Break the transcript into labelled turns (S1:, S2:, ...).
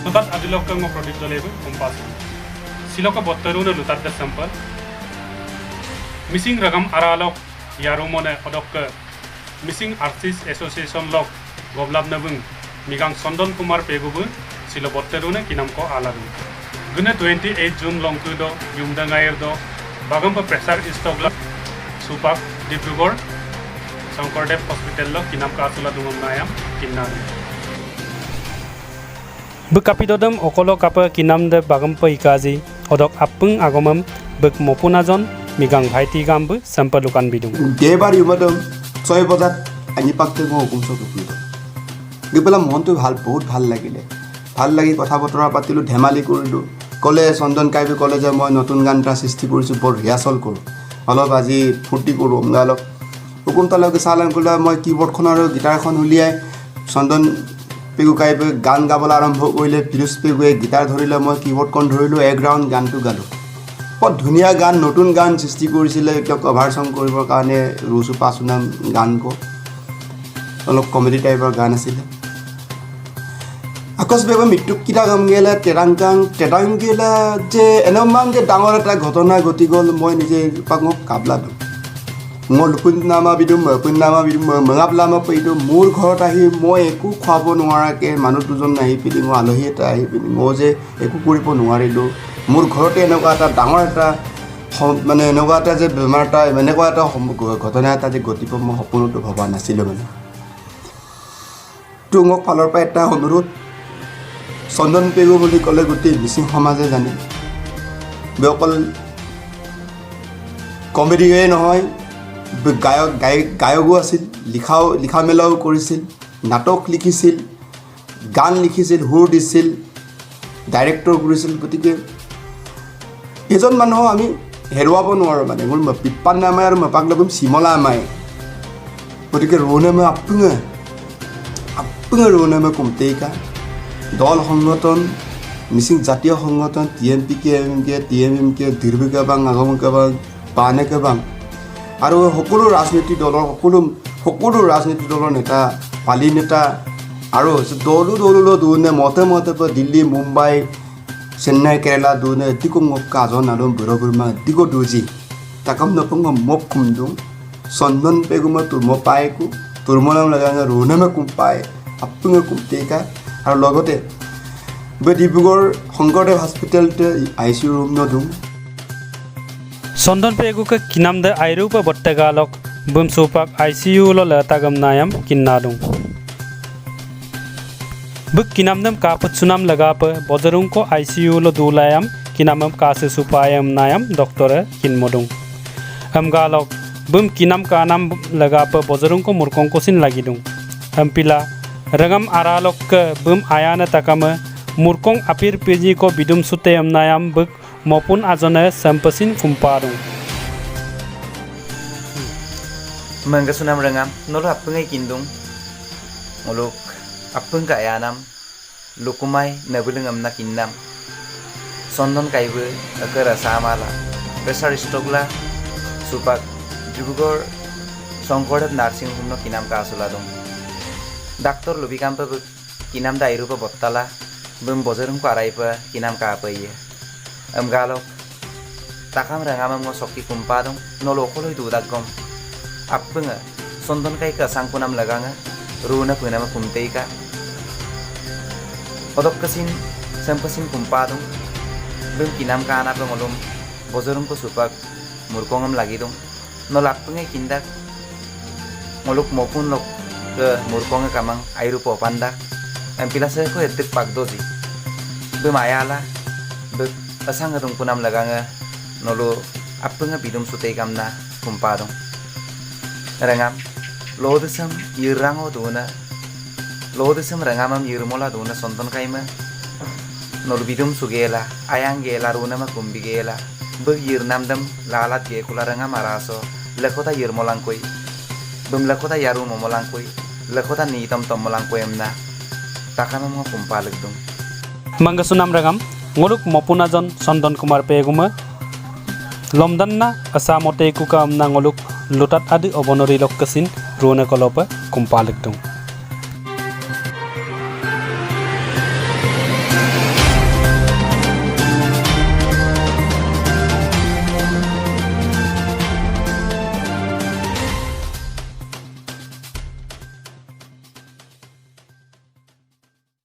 S1: lutat adilok ka ngo prodit dolebe kumpas silok botterune lutat da sample missing ragam aralok yarumone odok missing artist association lok goblab nabung migang Sondon Kumar pegubu silo botterune kinam ko alabu gune 28 June longku do yumdangair do bagam pressure stock lok supak Dibrugarh Shankardev Hospital lo kinam ka asula dungam nayam kinna Bekapidodam okolo kapa kinam de bagam pa ikaji odok apung agomam bek mopunajon migang bhaiti gambu sampalukan bidung
S2: debar yumadam 6 বজাত আনি পাকতে মই হুকুম চক দিলো গেপলা মনটো বহুত ভাল লাগিলে ভাল লাগি কথা বতৰা পাতিলো ধেমালি কৰিলো কলে চন্দন কাইবি কলে যে মই নতুন গান এটা সৃষ্টি কৰিছো বৰ ৰিহাৰ্সল কৰো অলপ আজি ফুৰ্তি কৰো অলপ হুকুম তালকে চালান কলা মই কিবোৰ্ডখন আৰু গিটাৰখন উলিয়াই চন্দন পেগু কাইবি গান গাবলৈ আৰম্ভ কৰিলে ফিৰোজ পেগুৱে গিটাৰ ধৰিলে মই কিবোৰ্ডখন ধৰিলো এক ৰাউণ্ড গানটো গালো बहुत धुनिया गान नतुन गान सृष्टि কৰিছিলে এটা কভাৰ সং কৰিবৰ কাৰণে ৰুসু পাছুনাম গান কো অলপ কমেডি টাইপৰ গান আছিল আকাশ বেগম মৃত্যু কিটা গাম গেলা তেৰাং গেলা যে এনেমান যে ডাঙৰ এটা ঘটনা ঘটি গল মই নিজে পাঙক কাবলা দু মই লুকুনামা বিদুম মঙাবলামা পইদু মোৰ ঘৰত আহি মই একো খাব নোৱাৰাকে মানুহ দুজন আহি পিলি মই আলহী এটা আহি পিলি মই যে একো কৰিব নোৱাৰিলো মোৰ ঘৰতে এনেকুৱা এটা ডাঙৰ এটা মানে এনেকুৱা এটা যে বেমাৰ এটা এনেকুৱা এটা ঘটনা এটা যে ঘটিব মই সপোনতো ভবা নাছিলোঁ মানে তো মোক ফালৰ পৰা এটা অনুৰোধ চন্দন পেগু বুলি ক'লে গোটেই মিচিং সমাজে জানে অকল কমেডিয়ে নহয় গায়কো আছিল লিখা মেলাও কৰিছিল নাটক লিখিছিল গান লিখিছিল সুৰ দিছিল ডাইৰেক্টৰ কৰিছিল গতিকে এজন মানুহ আমি হেৰুৱাব নোৱাৰো মানে মোৰ পিপ্পান নামাই আৰু মপাক লগম সিমলা আমাই গতিকে ৰোনামে আপুঙে ৰোনামে কমতেইকা দল সংগঠন মিচিং জাতীয় সংগঠন টিএমএমকে দীৰ্ঘকাবাং আগমকাবাং পানেকাবাং আৰু সকলো ৰাজনীতি দলৰ সকলো ৰাজনীতি দলৰ নেতা পালি নেতা আৰু দলো দুনে মতে দিল্লী মুম্বাই চেন্নাই কেৰালা দুনে দিকো মোক কাজন আৰু বুৰবুৰমা দিকো দুজি তাকাম নপং মোক খুমদু চন্দন পেগুমা তুৰম পায়কো তুৰমনাম লাগাঙা ৰোনামে কুম পায় আপুঙে কুমতেকা আৰু লগতে ডিব্ৰুগড় শংকৰদেৱ হস্পিটেলতে আইসিইউ ৰুম নদুম
S1: Sondon pegu ke kinam de airupa bottegalok bum supak ICU lo latagam nayam kinnadung buk kinamdam kaput sunam lagapa bozarung ko ICU lo dulayam kinamam kase supayam nayam doktore kinmodung galok bum kinam kanam lagapa bozarung ko murkong ko sin lagidung pila ragam aralok ke bum ayana takama murkong apir peji ko bidum sutayam nayam buk maupun azone sampasin kumparung
S3: mangga sunam rangam nolo apungai kindung ngolok apung ka ayanam lukumai nabulungam na kinnam sondon kaibu akara samala pressure stokla supak Dibrugarh Shankardev nursing home no kinam ka asuladung doctor lubikam pa kinam da irupa bottala bum bozarum ko araipa kinam ka apaiye galok takam rangam mo sokki kumpadong nolo koloi dudagom apunga sondon kai ka sangpunam laganga runa punama kumteika odok kasin sampasin kumpadong bum kinam ka ana pa ngolum bozarum ko supak murkongam lagidong nolakpunga kindak ngoluk mopun lok ke murkonga kamang airupo pandak empilase ko etik pagdoji bum ayala bum asang adung punam laganga nolo apunga bidum sutei kamna kumpadong rangam lodesam yirrango duna lodesam rangamam yirmola duna sondon kaima nolo bidum sugela ayang gela runa ma kumbigela bug yirnamdam lalat ge kula rangam araso lakota yirmolangkoi bum lakota yaru momolangkoi lakota nitam tomolangkoi emna takama mo kumpalagdung
S1: mangga sunam ragam ngoluk mopunajon Sondon Kumar peguma lomdanna asamote kuka amna ngoluk lutat adi obonori lokkasin runa kolopa kumpaliktung